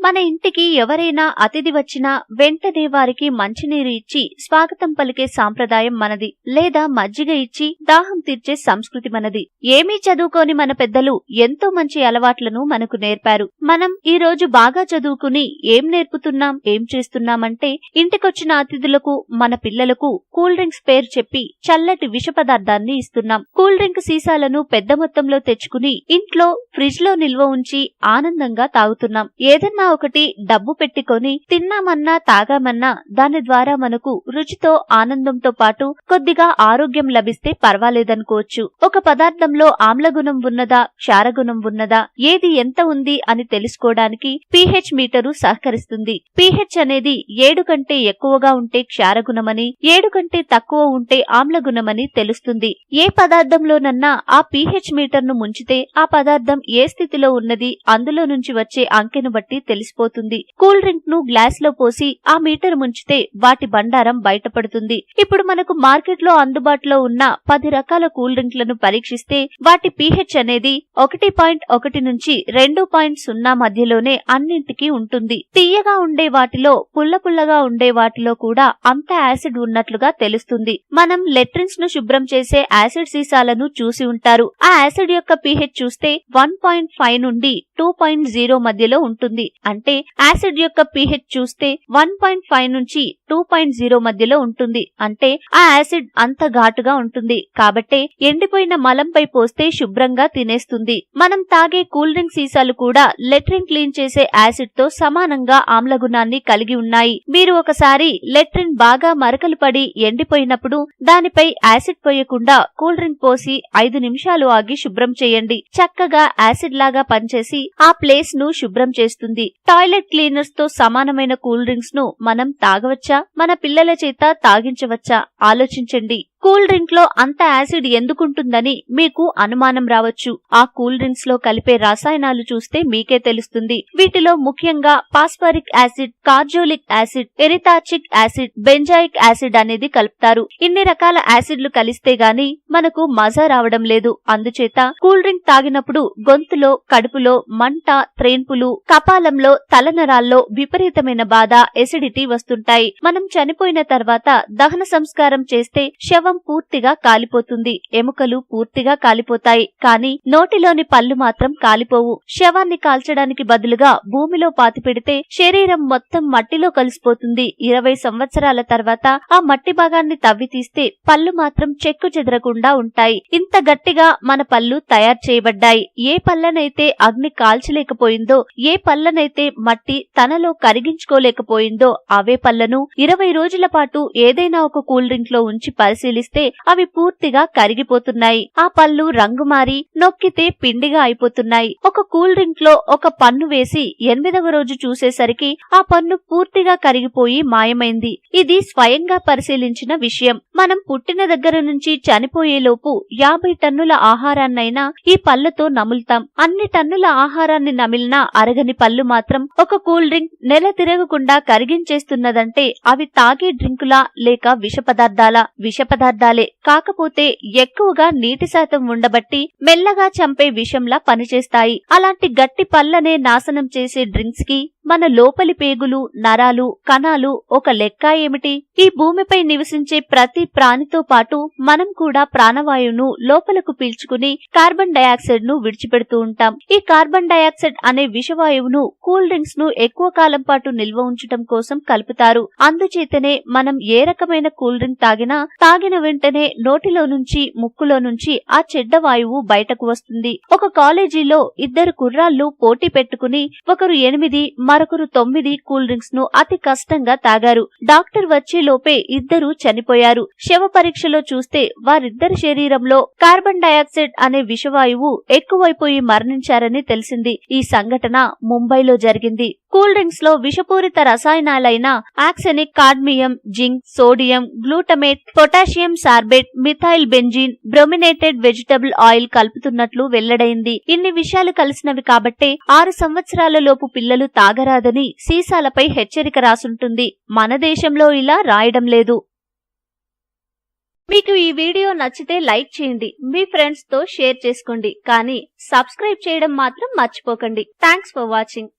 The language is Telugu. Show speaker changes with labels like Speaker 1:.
Speaker 1: మన ఇంటికి ఎవరైనా అతిథి వచ్చినా వెంటనే వారికి మంచినీరు ఇచ్చి స్వాగతం పలికే సాంప్రదాయం మనది. లేదా మజ్జిగ ఇచ్చి దాహం తీర్చే సంస్కృతి మనది. ఏమీ చదువుకోని మన పెద్దలు ఎంతో మంచి అలవాట్లను మనకు నేర్పారు. మనం ఈ రోజు బాగా చదువుకుని ఏం నేర్పుతున్నాం, ఏం చేస్తున్నామంటే ఇంటికొచ్చిన అతిథులకు, మన పిల్లలకు కూల్ డ్రింక్స్ పేరు చెప్పి చల్లటి విష పదార్థాన్ని ఇస్తున్నాం. కూల్ డ్రింక్ సీసాలను పెద్ద మొత్తంలో తెచ్చుకుని ఇంట్లో ఫ్రిడ్జ్ లో నిల్వ ఉంచి ఆనందంగా తాగుతున్నాం. ఏదన్నా ఒకటి డబ్బు పెట్టుకొని తిన్నామన్నా తాగామన్నా దాని ద్వారా మనకు రుచితో ఆనందంతో పాటు కొద్దిగా ఆరోగ్యం లభిస్తే పర్వాలేదనుకోవచ్చు. ఒక పదార్థంలో ఆమ్లగుణం ఉన్నదా, క్షారగుణం ఉన్నదా, ఏది ఎంత ఉంది అని తెలుసుకోవడానికి pH మీటరు సహకరిస్తుంది. pH అనేది 7 కంటే ఎక్కువగా ఉంటే క్షారగుణమని, 7 కంటే తక్కువ ఉంటే ఆమ్లగుణమని తెలుస్తుంది. ఏ పదార్థంలోనన్నా ఆ pH మీటర్ను ముంచితే ఆ పదార్థం ఏ స్థితిలో ఉన్నది అందులో నుంచి వచ్చే అంకెను బట్టి తెలిసిపోతుంది. కూల్ డ్రింక్ ను గ్లాస్ లో పోసి ఆ మీటర్ ముంచితే వాటి బండారం బయటపడుతుంది. ఇప్పుడు మనకు మార్కెట్ లో అందుబాటులో ఉన్న 10 రకాల కూల్ డ్రింక్లను పరీక్షిస్తే వాటి pH అనేది 1.1 నుంచి 2.0 మధ్యలోనే అన్నింటికీ ఉంటుంది. తీయగా ఉండే వాటిలో, పుల్లగా ఉండే వాటిలో కూడా అంత యాసిడ్ ఉన్నట్లుగా తెలుస్తుంది. మనం లెట్రిన్స్ ను శుభ్రం చేసే యాసిడ్ సీసాలను చూసి ఉంటారు. ఆ యాసిడ్ యొక్క pH చూస్తే 1.5 నుండి 2.0 మధ్యలో ఉంటుంది. అంటే యాసిడ్ యొక్క pH చూస్తే 1.5 నుంచి 2.0 మధ్యలో ఉంటుంది. అంటే ఆ యాసిడ్ అంత ఘాటుగా ఉంటుంది. కాబట్టే ఎండిపోయిన మలంపై పోస్తే శుభ్రంగా తినేస్తుంది. మనం తాగే కూల్ డ్రింక్ సీసాలు కూడా లెట్రిన్ క్లీన్ చేసే యాసిడ్ తో సమానంగా ఆమ్లగుణాన్ని కలిగి ఉన్నాయి. మీరు ఒకసారి లెట్రిన్ బాగా మరకలు పడి ఎండిపోయినప్పుడు దానిపై యాసిడ్ పోయకుండా కూల్ డ్రింక్ పోసి 5 నిమిషాలు ఆగి శుభ్రం చేయండి. చక్కగా యాసిడ్ లాగా పనిచేసి ఆ ప్లేస్ ను శుభ్రం చేస్తుంది. టాయిలెట్ క్లీనర్స్ తో సమానమైన కూల్ డ్రింక్స్ ను మనం తాగవచ్చా, మన పిల్లల చేత తాగించవచ్చా? ఆలోచించండి. కూల్ డ్రింక్ లో అంత యాసిడ్ ఎందుకుంటుందని మీకు అనుమానం రావచ్చు. ఆ కూల్ డ్రింక్స్ లో కలిపే రసాయనాలు చూస్తే మీకే తెలుస్తుంది. వీటిలో ముఖ్యంగా phosphoric acid, carbolic acid, erythorbic acid, benzoic acid అనేది కలుపుతారు. ఇన్ని రకాల యాసిడ్లు కలిస్తే గాని మనకు మజా రావడం లేదు. అందుచేత కూల్ డ్రింక్ తాగినప్పుడు గొంతులో, కడుపులో మంట, త్రేన్పులు, కపాలంలో, తలనరాల్లో విపరీతమైన బాధ, ఎసిడిటీ వస్తుంటాయి. మనం చనిపోయిన తర్వాత దహన సంస్కారం చేస్తే శవం పూర్తిగా కాలిపోతుంది. ఎముకలు పూర్తిగా కాలిపోతాయి. కానీ నోటిలోని పళ్ళు మాత్రం కాలిపోవు. శవాన్ని కాల్చడానికి బదులుగా భూమిలో పాతిపెడితే శరీరం మొత్తం మట్టిలో కలిసిపోతుంది. 20 సంవత్సరాల తర్వాత ఆ మట్టి భాగాన్ని తవ్వి తీస్తే పళ్ళు మాత్రం చెక్కు చెదరకుండా ఉంటాయి. ఇంత గట్టిగా మన పళ్ళు తయారు చేయబడ్డాయి. ఏ పళ్ళనైతే అగ్ని కాల్చలేకపోయిందో, ఏ పళ్ళనైతే మట్టి తనలో కరిగించుకోలేకపోయిందో అవే పళ్లను 20 రోజుల పాటు ఏదైనా ఒక కూల్ డ్రింక్ లో ఉంచి పరిశీలిస్తే అవి పూర్తిగా కరిగిపోతున్నాయి. ఆ పళ్ళు రంగు మారి నొక్కితే పిండిగా అయిపోతున్నాయి. ఒక కూల్ డ్రింక్ లో ఒక పన్ను వేసి 8వ రోజు చూసేసరికి ఆ పన్ను పూర్తిగా కరిగిపోయి మాయమైంది. ఇది స్వయంగా పరిశీలించిన విషయం. మనం పుట్టిన దగ్గర నుంచి చనిపోయేలోపు 50 టన్నుల ఆహారాన్నైనా ఈ పళ్లతో నములుతాం. అన్ని టన్నుల ఆహారాన్ని నమిలినా అరగని పళ్ళు మాత్రం ఒక కూల్ డ్రింక్ నెల తిరగకుండా కరిగించేస్తున్నదంటే అవి తాగే డ్రింకులా లేక విష పదార్థాలే. కాకపోతే ఎక్కువగా నీటి శాతం ఉండబట్టి మెల్లగా చంపే విషంలా పనిచేస్తాయి. అలాంటి గట్టి పళ్ళనే నాశనం చేసే డ్రింక్స్ కి మన లోపలి పేగులు, నరాలు, కణాలు ఒక లెక్క ఏమిటి? ఈ భూమిపై నివసించే ప్రతి ప్రాణితో పాటు మనం కూడా ప్రాణవాయువును లోపలకు పీల్చుకుని కార్బన్ డయాక్సైడ్ ను విడిచిపెడుతూ ఉంటాం. ఈ కార్బన్ డయాక్సైడ్ అనే విషవాయువును కూల్ డ్రింక్స్ ను ఎక్కువ కాలం పాటు నిల్వ ఉంచడం కోసం కలుపుతారు. అందుచేతనే మనం ఏ రకమైన కూల్ డ్రింక్ తాగిన వెంటనే నోటిలో నుంచి, ముక్కులో నుంచి ఆ చెడ్డ వాయువు బయటకు వస్తుంది. ఒక కాలేజీలో 2 కుర్రాళ్లు పోటీ పెట్టుకుని ఒకరు 8 మరొకరు 9 కూల్ డ్రింక్స్ ను అతి కష్టంగా తాగారు. డాక్టర్ వచ్చే లోపే 2 చనిపోయారు. శవ పరీక్షలో చూస్తే వారిద్దరి శరీరంలో కార్బన్ డయాక్సైడ్ అనే విషవాయువు ఎక్కువైపోయి మరణించారని తెలిసింది. ఈ సంఘటన ముంబైలో జరిగింది. కూల్ డ్రింక్స్ లో విషపూరిత రసాయనాలైన arsenic, cadmium, zinc, sodium, glutamate, potassium sorbate, methyl benzene, brominated vegetable oil కలుపుతున్నట్లు వెల్లడైంది. ఇన్ని విషయాలు కలిసినవి కాబట్టే 6 సంవత్సరాల లోపు పిల్లలు తాగరాదని సీసాలపై హెచ్చరిక రాసుంటుంది. మన దేశంలో ఇలా రాయడం లేదు. మీకు ఈ వీడియో నచ్చితే లైక్ చేయండి, మీ ఫ్రెండ్స్ తో షేర్ చేసుకోండి, కానీ సబ్స్క్రైబ్ చేయడం మాత్రం మర్చిపోకండి. Thanks for watching.